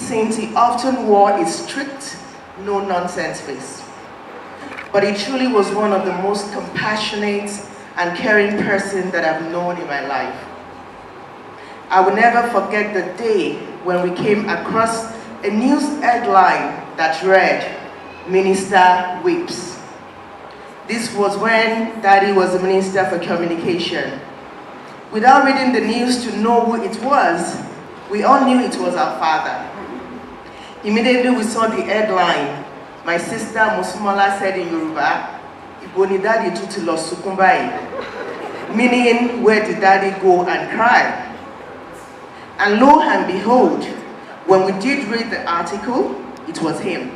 since he often wore a strict, no-nonsense face. But he truly was one of the most compassionate and caring person that I've known in my life. I will never forget the day when we came across a news headline that read, "Minister Weeps." This was when Daddy was the Minister for Communication. Without reading the news to know who it was, we all knew it was our father. Immediately we saw the headline. My sister Musumola said in Yoruba, "Iboni Daddy tuti lo sukun bayi," meaning, where did Daddy go and cry? And lo and behold, when we did read the article, it was him.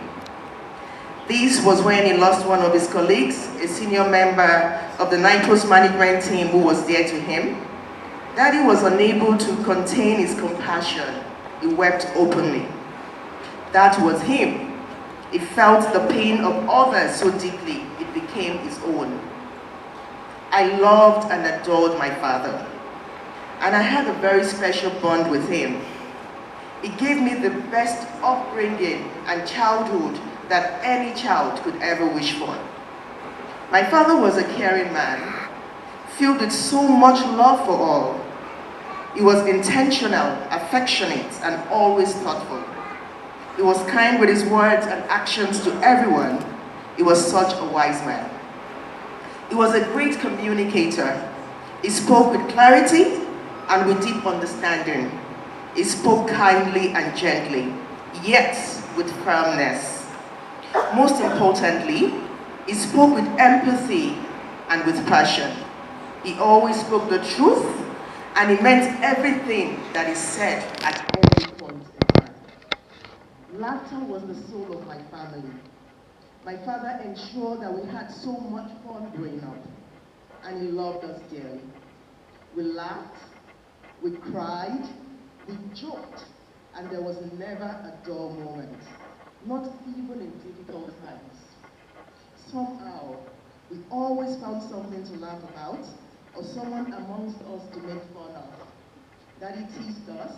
This was when he lost one of his colleagues, a senior member of the Nitros management team who was dear to him. Daddy was unable to contain his compassion. He wept openly. That was him. He felt the pain of others so deeply, it became his own. I loved and adored my father, and I had a very special bond with him. He gave me the best upbringing and childhood that any child could ever wish for. My father was a caring man, filled with so much love for all. He was intentional, affectionate, and always thoughtful. He was kind with his words and actions to everyone. He was such a wise man. He was a great communicator. He spoke with clarity and with deep understanding. He spoke kindly and gently, yet with firmness. Most importantly, he spoke with empathy and with passion. He always spoke the truth, and he meant everything that he said at every point in time. Laughter was the soul of my family. My father ensured that we had so much fun growing up, and he loved us dearly. We laughed, we cried, we joked, and there was never a dull moment, not even in difficult times. Somehow, we always found something to laugh about, or someone amongst us to make fun of. Daddy teased us,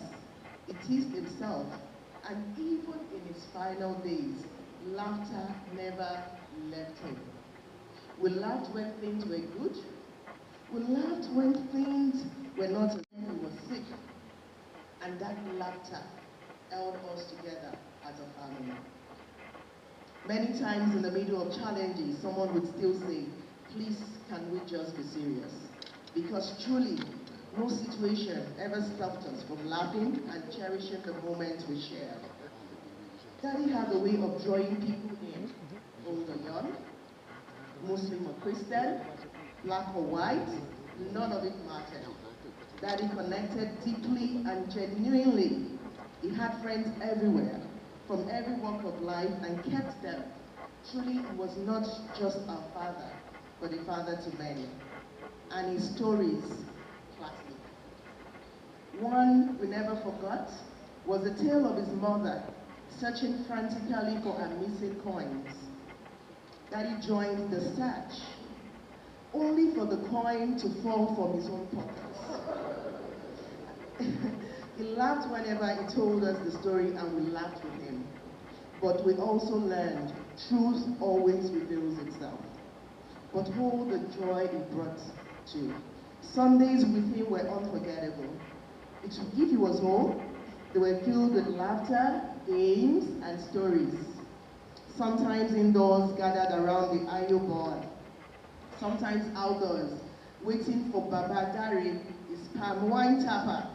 he teased himself, and even in his final days, laughter never left him. We laughed when things were good. We laughed when things were not, when he was sick. And that laughter held us together as a family. Many times in the middle of challenges, someone would still say, "Please, can we just be serious?" Because truly, no situation ever stopped us from laughing and cherishing the moments we shared. Daddy had a way of drawing people in, old or young, Muslim or Christian, black or white, none of it mattered. Daddy connected deeply and genuinely. He had friends everywhere, from every walk of life, and kept them. Truly, he was not just our father, but a father to many. And his stories, classic. One we never forgot was the tale of his mother searching frantically for her missing coins. Daddy joined the search, only for the coin to fall from his own pockets. He laughed whenever he told us the story, and we laughed with him. But we also learned truth always reveals itself. But hold the joy it brought too. Sundays with him were unforgettable. If he was home, they were filled with laughter, games, and stories. Sometimes indoors, gathered around the Ayo board. Sometimes outdoors, waiting for Baba Dari, his palm wine tapper,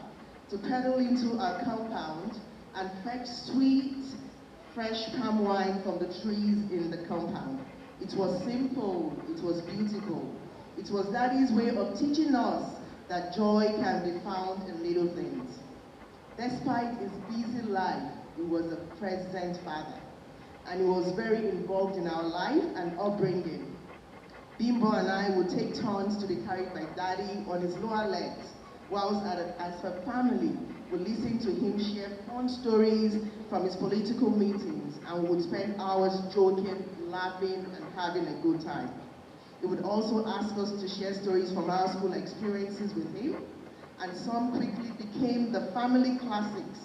to pedal into our compound and fetch sweet, fresh palm wine from the trees in the compound. It was simple, it was beautiful. It was Daddy's way of teaching us that joy can be found in little things. Despite his busy life, he was a present father, and he was very involved in our life and upbringing. Bimbo and I would take turns to be carried by Daddy on his lower legs, whilst as a family, we listened to him share fun stories from his political meetings, and we would spend hours joking, laughing, and having a good time. He would also ask us to share stories from our school experiences with him, and some quickly became the family classics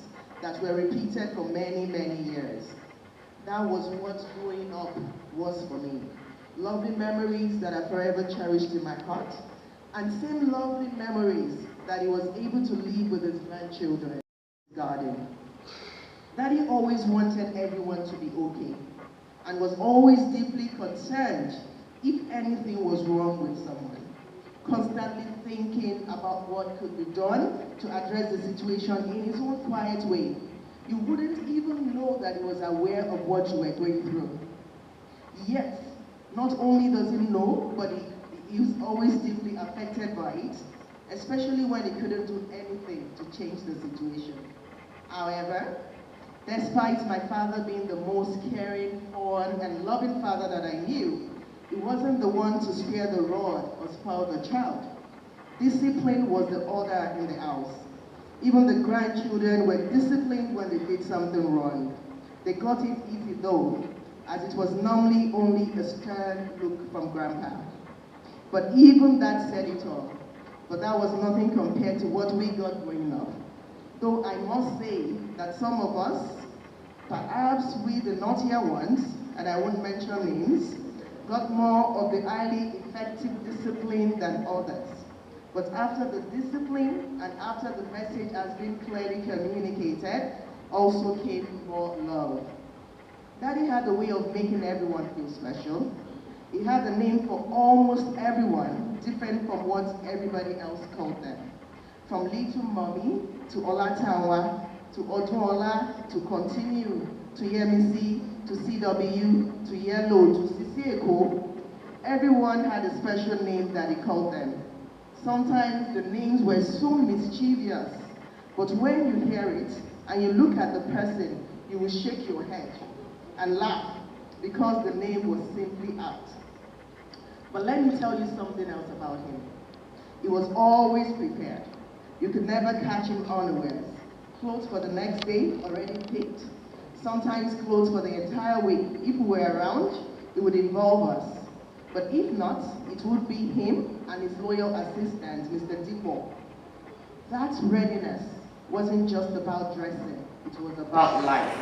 that were repeated for many, many years. That was what growing up was for me. Lovely memories that are forever cherished in my heart, and same lovely memories that he was able to live with his grandchildren in his garden. Daddy always wanted everyone to be okay, and was always deeply concerned if anything was wrong with someone, constantly thinking about what could be done to address the situation in his own quiet way. You wouldn't even know that he was aware of what you were going through. Yet, not only does he know, but he was always deeply affected by it, especially when he couldn't do anything to change the situation. However, despite my father being the most caring, fond, and loving father that I knew, he wasn't the one to spare the rod or spoil the child. Discipline was the order in the house. Even the grandchildren were disciplined when they did something wrong. They got it easy though, as it was normally only a stern look from Grandpa. But even that said it all. But that was nothing compared to what we got growing up. Though I must say that some of us, perhaps we the naughtier ones, and I won't mention names, got more of the highly effective discipline than others. But after the discipline and after the message has been clearly communicated, also came more love. Daddy had a way of making everyone feel special. He had a name for almost everyone, different from what everybody else called them. From Little Mommy, to Olatunji, to Odunola, to Continue, to Yemisi, to CW, to Yellow, to Sisieko, everyone had a special name that he called them. Sometimes the names were so mischievous, but when you hear it and you look at the person, you will shake your head and laugh because the name was simply apt. But let me tell you something else about him. He was always prepared. You could never catch him unawares. Clothes for the next day already picked. Sometimes clothes for the entire week. If we were around, it would involve us. But if not, it would be him and his loyal assistant, Mr. Dipo. That readiness wasn't just about dressing, it was about life.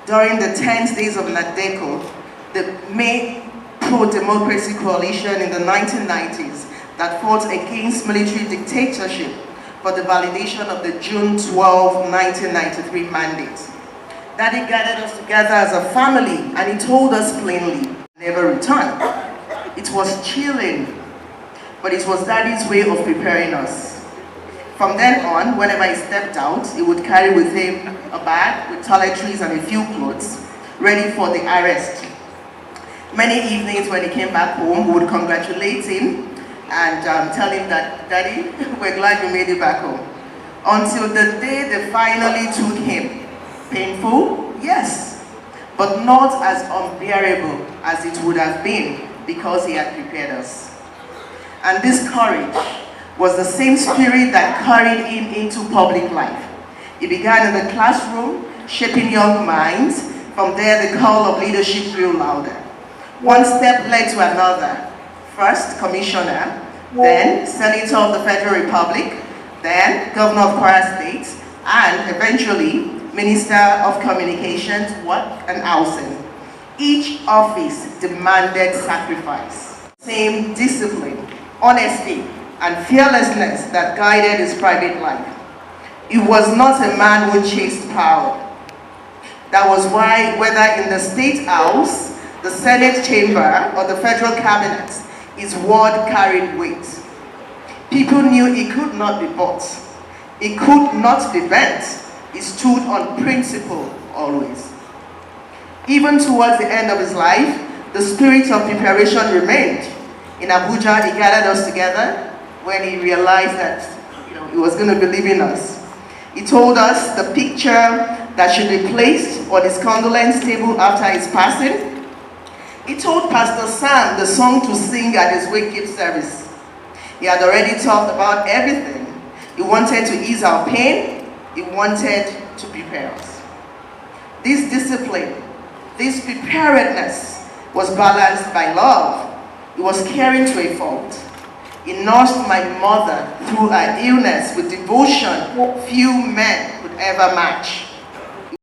During the 10 days of Nadeko, the main pro-democracy coalition in the 1990s that fought against military dictatorship for the validation of the June 12, 1993 mandate. Daddy gathered us together as a family and he told us plainly, never return. It was chilling, but it was Daddy's way of preparing us. From then on, whenever he stepped out, he would carry with him a bag with toiletries and a few clothes, ready for the arrest. Many evenings when he came back home, we would congratulate him and tell him that, Daddy, we're glad you made it back home. Until the day they finally took him. Painful? Yes, but not as unbearable as it would have been because he had prepared us. And this courage was the same spirit that carried him into public life. He began in the classroom, shaping young minds. From there, the call of leadership grew louder. One step led to another. First, commissioner, then senator of the Federal Republic, then governor of Kwara State, and eventually Minister of Communications, Work and Housing. Each office demanded sacrifice. Same discipline, honesty, and fearlessness that guided his private life. He was not a man who chased power. That was why, whether in the State House, the Senate Chamber, or the Federal Cabinet, his word carried weight. People knew he could not be bought. He could not be bent. He stood on principle always. Even towards the end of his life, the spirit of preparation remained. In Abuja, he gathered us together when he realized that he was going to be leaving us. He told us the picture that should be placed on his condolence table after his passing. He told Pastor Sam the song to sing at his wake-up service. He had already talked about everything. He wanted to ease our pain. He wanted to prepare us. This discipline, this preparedness was balanced by love. He was caring to a fault. He nursed my mother through her illness with devotion few men could ever match.